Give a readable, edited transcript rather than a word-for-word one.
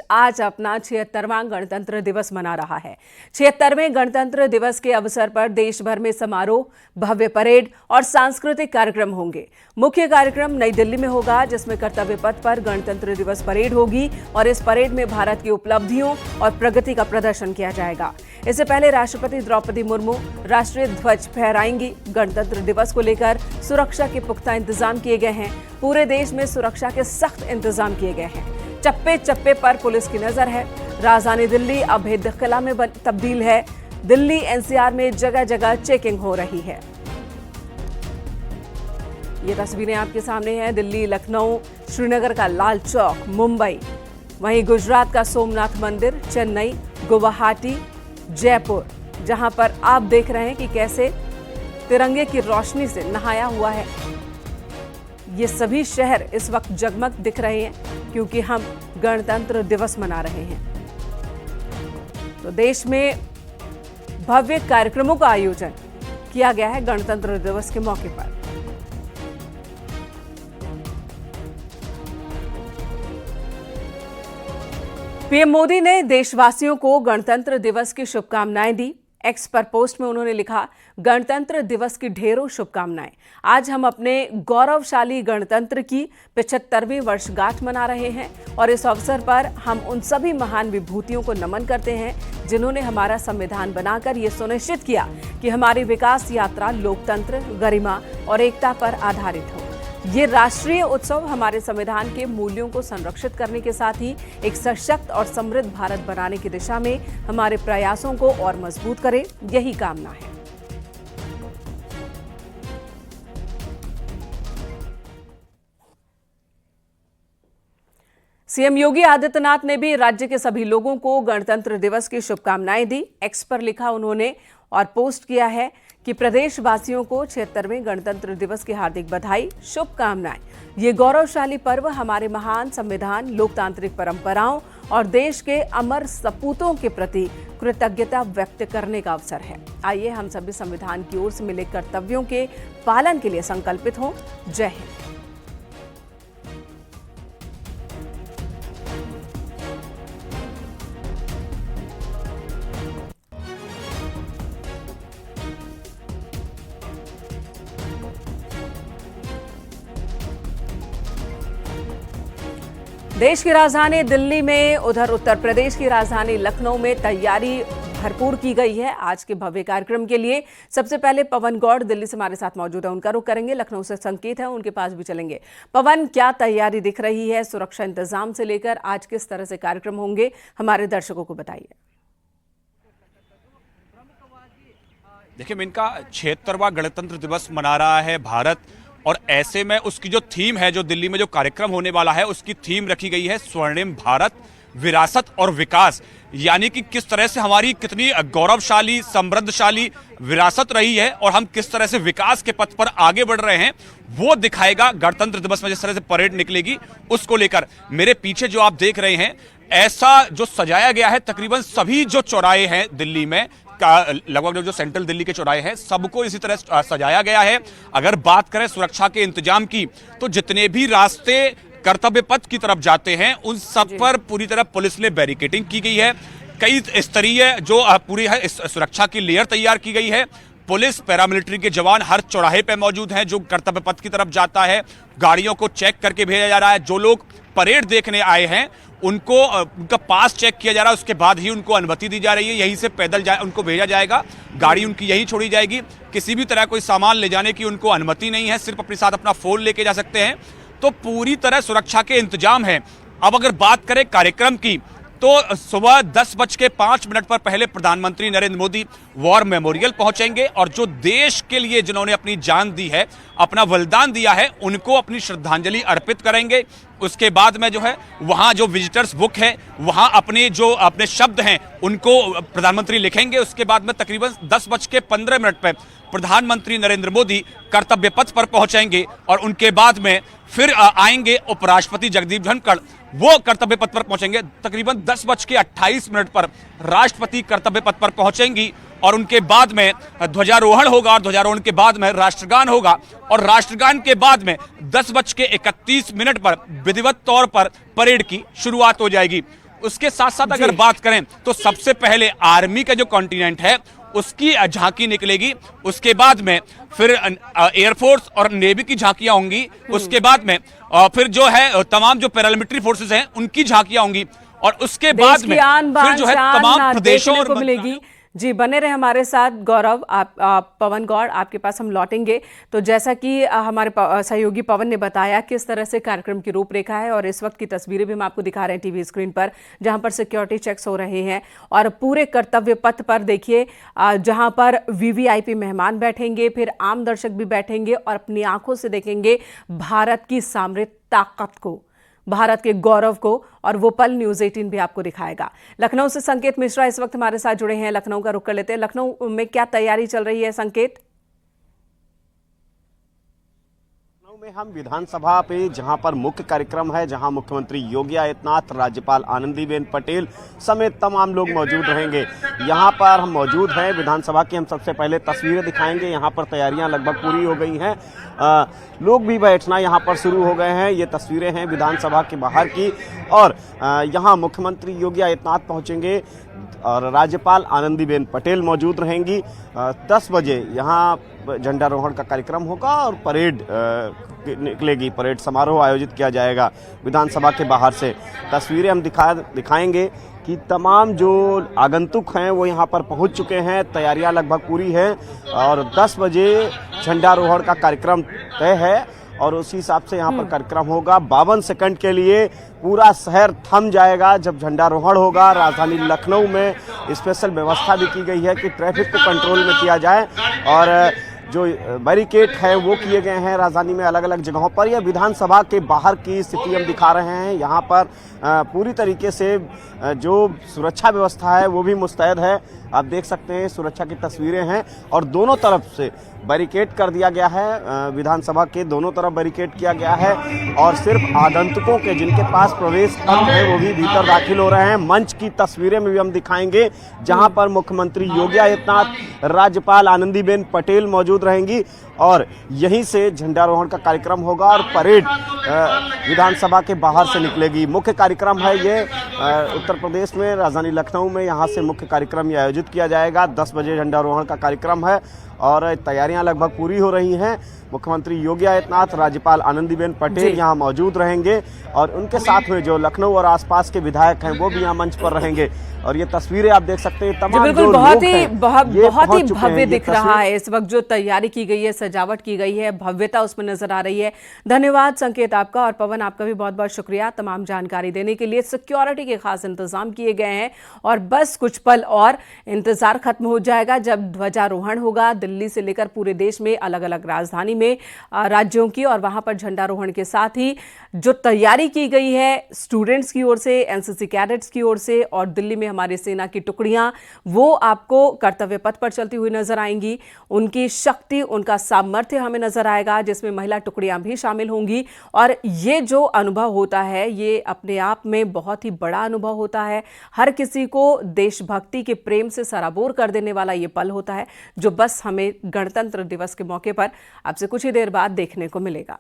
आज अपना 76वां गणतंत्र दिवस मना रहा है। 76वें गणतंत्र दिवस के अवसर पर देश भर में समारोह, भव्य परेड और सांस्कृतिक कार्यक्रम होंगे। मुख्य कार्यक्रम नई दिल्ली में होगा, जिसमें कर्तव्य पथ पर गणतंत्र दिवस परेड होगी और इस परेड में भारत की उपलब्धियों और प्रगति का प्रदर्शन किया जाएगा। इससे पहले राष्ट्रपति द्रौपदी मुर्मू राष्ट्रीय ध्वज फहराएंगी। गणतंत्र दिवस को लेकर सुरक्षा के पुख्ता इंतजाम किए गए हैं। पूरे देश में सुरक्षा के सख्त इंतजाम किए गए हैं। चप्पे चप्पे पर पुलिस की नजर है। राजधानी दिल्ली अब भेद किला में तब्दील है। दिल्ली एनसीआर में जगह जगह चेकिंग हो रही है। ये तस्वीरें आपके सामने हैं। दिल्ली, लखनऊ, श्रीनगर का लाल चौक, मुंबई, वहीं गुजरात का सोमनाथ मंदिर, चेन्नई, गुवाहाटी, जयपुर, जहां पर आप देख रहे हैं कि कैसे तिरंगे की रोशनी से नहाया हुआ है। ये सभी शहर इस वक्त जगमग दिख रहे हैं क्योंकि हम गणतंत्र दिवस मना रहे हैं। तो देश में भव्य कार्यक्रमों का आयोजन किया गया है गणतंत्र दिवस के मौके पर। पीएम मोदी ने देशवासियों को गणतंत्र दिवस की शुभकामनाएं दी। एक्स पर पोस्ट में उन्होंने लिखा, गणतंत्र दिवस की ढेरों शुभकामनाएं। आज हम अपने गौरवशाली गणतंत्र की 75वीं वर्षगांठ मना रहे हैं और इस अवसर पर हम उन सभी महान विभूतियों को नमन करते हैं जिन्होंने हमारा संविधान बनाकर ये सुनिश्चित किया कि हमारी विकास यात्रा लोकतंत्र, गरिमा और एकता पर आधारित हो। ये राष्ट्रीय उत्सव हमारे संविधान के मूल्यों को संरक्षित करने के साथ ही एक सशक्त और समृद्ध भारत बनाने की दिशा में हमारे प्रयासों को और मजबूत करे, यही कामना है। सीएम योगी आदित्यनाथ ने भी राज्य के सभी लोगों को गणतंत्र दिवस की शुभकामनाएं दी। एक्स पर लिखा उन्होंने और पोस्ट किया है कि प्रदेशवासियों को 76वें गणतंत्र दिवस की हार्दिक बधाई, शुभकामनाएं। ये गौरवशाली पर्व हमारे महान संविधान, लोकतांत्रिक परंपराओं और देश के अमर सपूतों के प्रति कृतज्ञता व्यक्त करने का अवसर है। आइए हम सभी संविधान की ओर से मिले कर्तव्यों के पालन के लिए संकल्पित हों। जय हिंद। देश की राजधानी दिल्ली में, उधर उत्तर प्रदेश की राजधानी लखनऊ में तैयारी भरपूर की गई है आज के भव्य कार्यक्रम के लिए। सबसे पहले पवन गौड़ दिल्ली से हमारे साथ मौजूद है, उनका रुख करेंगे। लखनऊ से संकेत है, उनके पास भी चलेंगे। पवन, क्या तैयारी दिख रही है सुरक्षा इंतजाम से लेकर? आज किस तरह से कार्यक्रम होंगे, हमारे दर्शकों को बताइए। देखिए, इनका 76वां गणतंत्र दिवस मना रहा है भारत, और ऐसे में उसकी जो थीम है, जो दिल्ली में जो कार्यक्रम होने वाला है, उसकी थीम रखी गई है स्वर्णिम भारत, विरासत और विकास। यानी कि किस तरह से हमारी कितनी गौरवशाली, समृद्धशाली विरासत रही है और हम किस तरह से विकास के पथ पर आगे बढ़ रहे हैं, वो दिखाएगा गणतंत्र दिवस में। जिस तरह से परेड निकलेगी उसको लेकर मेरे पीछे जो आप देख रहे हैं, ऐसा जो सजाया गया है, तकरीबन सभी जो चौराहे हैं दिल्ली में, लगभग जो सेंट्रल दिल्ली के चौराहे हैं, सबको इसी तरह सजाया गया है। अगर बात करें सुरक्षा के इंतजाम की, तो जितने भी रास्ते कर्तव्य पथ की तरफ जाते हैं उन सब पर पूरी तरह पुलिस ने बैरिकेडिंग की गई है। कई स्तरीय जो पूरी है इस सुरक्षा की लेयर तैयार की गई है। पुलिस, पैरामिलिट्री के जवान हर चौराहे पे मौजूद हैं जो कर्तव्य पथ की तरफ जाता है। गाड़ियों को चेक करके भेजा जा रहा है। जो लोग परेड देखने आए हैं उनको उनका पास चेक किया जा रहा है, उसके बाद ही उनको अनुमति दी जा रही है। यहीं से पैदल उनको भेजा जाएगा, गाड़ी उनकी यहीं छोड़ी जाएगी। किसी भी तरह कोई सामान ले जाने की उनको अनुमति नहीं है, सिर्फ अपने साथ अपना फोन लेके जा सकते हैं। तो पूरी तरह सुरक्षा के इंतजाम है। अब अगर बात करें कार्यक्रम की, तो सुबह 10:05 पर पहले प्रधानमंत्री नरेंद्र मोदी वॉर मेमोरियल पहुंचेंगे और जो देश के लिए जिन्होंने अपनी जान दी है, अपना बलिदान दिया है, उनको अपनी श्रद्धांजलि अर्पित करेंगे। उसके बाद में जो है वहां जो विजिटर्स बुक है, वहां अपने शब्द हैं उनको प्रधानमंत्री लिखेंगे। उसके बाद में तकरीबन 10:15 पर प्रधानमंत्री नरेंद्र मोदी कर्तव्य पथ पर पहुंचेंगे और उनके बाद में फिर आएंगे उपराष्ट्रपति जगदीप धनखड़, वो कर्तव्य पथ पर पहुंचेंगे। तकरीबन 10:28 पर राष्ट्रपति कर्तव्य पथ पर पहुंचेंगी और उनके बाद में ध्वजारोहण होगा और ध्वजारोहण के बाद में राष्ट्रगान होगा और राष्ट्रगान के बाद में 10:31 पर विधिवत तौर पर परेड की शुरुआत हो जाएगी। उसके साथ साथ अगर बात करें तो सबसे पहले आर्मी का जो कॉन्टिनेंट है उसकी झांकी निकलेगी, उसके बाद में फिर एयरफोर्स और नेवी की झांकियां होंगी, उसके बाद में फिर जो है तमाम जो पैरामिलिट्री फोर्सेस हैं उनकी झांकियां होंगी, और उसके बाद में फिर जो है तमाम प्रदेशों को मिलेगी। जी, बने रहे हमारे साथ गौरव। आप पवन गौड़, आपके पास हम लौटेंगे। तो जैसा कि हमारे सहयोगी पवन ने बताया किस तरह से कार्यक्रम की रूपरेखा है, और इस वक्त की तस्वीरें भी हम आपको दिखा रहे हैं टीवी स्क्रीन पर, जहां पर सिक्योरिटी चेक्स हो रहे हैं और पूरे कर्तव्य पथ पर देखिए जहां पर वीवीआईपी मेहमान बैठेंगे, फिर आम दर्शक भी बैठेंगे और अपनी आंखों से देखेंगे भारत की सामरिक ताकत को, भारत के गौरव को, और वो पल न्यूज़ 18 भी आपको दिखाएगा। लखनऊ से संकेत मिश्रा इस वक्त हमारे साथ जुड़े हैं। लखनऊ का रुख कर लेते हैं। लखनऊ में क्या तैयारी चल रही है संकेत? में हम विधानसभा पे जहां पर मुख्य कार्यक्रम है, जहां मुख्यमंत्री योगी आदित्यनाथ, राज्यपाल आनंदीबेन पटेल समेत तमाम लोग मौजूद रहेंगे। यहां पर हम मौजूद हैं विधानसभा की। हम सबसे पहले तस्वीरें दिखाएंगे। यहां पर तैयारियां लगभग पूरी हो गई हैं, लोग भी बैठना यहां पर शुरू हो गए हैं। ये तस्वीरें हैं विधानसभा के बाहर की, और यहां मुख्यमंत्री योगी आदित्यनाथ पहुंचेंगे और राज्यपाल आनंदीबेन पटेल मौजूद रहेंगी। 10 बजे यहाँ झंडारोहण का कार्यक्रम होगा और परेड निकलेगी, परेड समारोह आयोजित किया जाएगा विधानसभा के बाहर से। तस्वीरें हम दिखाएंगे कि तमाम जो आगंतुक हैं वो यहाँ पर पहुँच चुके हैं। तैयारियां लगभग पूरी हैं और 10 बजे झंडारोहण का कार्यक्रम तय है, और उसी हिसाब से यहाँ पर कार्यक्रम होगा। 52 सेकंड के लिए पूरा शहर थम जाएगा जब झंडारोहण होगा। राजधानी लखनऊ में स्पेशल व्यवस्था भी की गई है कि ट्रैफिक को कंट्रोल में किया जाए, और जो बैरिकेड है वो किए गए हैं राजधानी में अलग अलग जगहों पर। यह विधानसभा के बाहर की स्थिति हम दिखा रहे हैं। यहाँ पर पूरी तरीके से जो सुरक्षा व्यवस्था है वो भी मुस्तैद है। आप देख सकते हैं सुरक्षा की तस्वीरें हैं, और दोनों तरफ से बैरिकेड कर दिया गया है। विधानसभा के दोनों तरफ बैरिकेड किया गया है, और सिर्फ आगंतुकों के जिनके पास प्रवेश हक है वो भी भीतर दाखिल हो रहे हैं। मंच की तस्वीरें में भी हम दिखाएंगे जहां पर मुख्यमंत्री योगी आदित्यनाथ, राज्यपाल आनंदीबेन पटेल मौजूद रहेंगी, और यहीं से झंडारोहण का कार्यक्रम होगा और परेड विधानसभा के बाहर से निकलेगी। मुख्य कार्यक्रम है ये उत्तर प्रदेश में राजधानी लखनऊ में, यहाँ से मुख्य कार्यक्रम ये आयोजित किया जाएगा। 10 बजे झंडारोहण का कार्यक्रम है और तैयारियां लगभग पूरी हो रही हैं। मुख्यमंत्री योगी आदित्यनाथ, राज्यपाल आनंदीबेन पटेल यहाँ मौजूद रहेंगे, और उनके साथ में जो लखनऊ और आसपास के विधायक हैं वो भी यहाँ मंच पर रहेंगे। और ये तस्वीरें आप देख सकते हैं, तमाम जो बहुत ही भव्य दिख रहा है इस वक्त। जो तैयारी की गई है, सजावट की गई है, भव्यता उसमें नजर आ रही है। धन्यवाद संकेत आपका, और पवन आपका भी बहुत बहुत शुक्रिया तमाम जानकारी देने के लिए। सिक्योरिटी के खास इंतजाम किए गए हैं, और बस कुछ पल और इंतजार खत्म हो जाएगा जब ध्वजारोहण होगा दिल्ली से लेकर पूरे देश में, अलग अलग राजधानी में राज्यों की, और वहां पर झंडारोहण के साथ ही जो तैयारी की गई है स्टूडेंट्स की ओर से, एनसीसी कैडेट्स की ओर से, और दिल्ली में हमारी सेना की टुकड़ियां, वो आपको कर्तव्य पथ पर चलती हुई नजर आएंगी। उनकी शक्ति, उनका सामर्थ्य हमें नजर आएगा, जिसमें महिला टुकड़ियां भी शामिल होंगी। और ये जो अनुभव होता है ये अपने आप में बहुत ही बड़ा अनुभव होता है। हर किसी को देशभक्ति के प्रेम से सराबोर कर देने वाला ये पल होता है, जो बस हमें गणतंत्र दिवस के मौके पर आपसे कुछ ही देर बाद देखने को मिलेगा।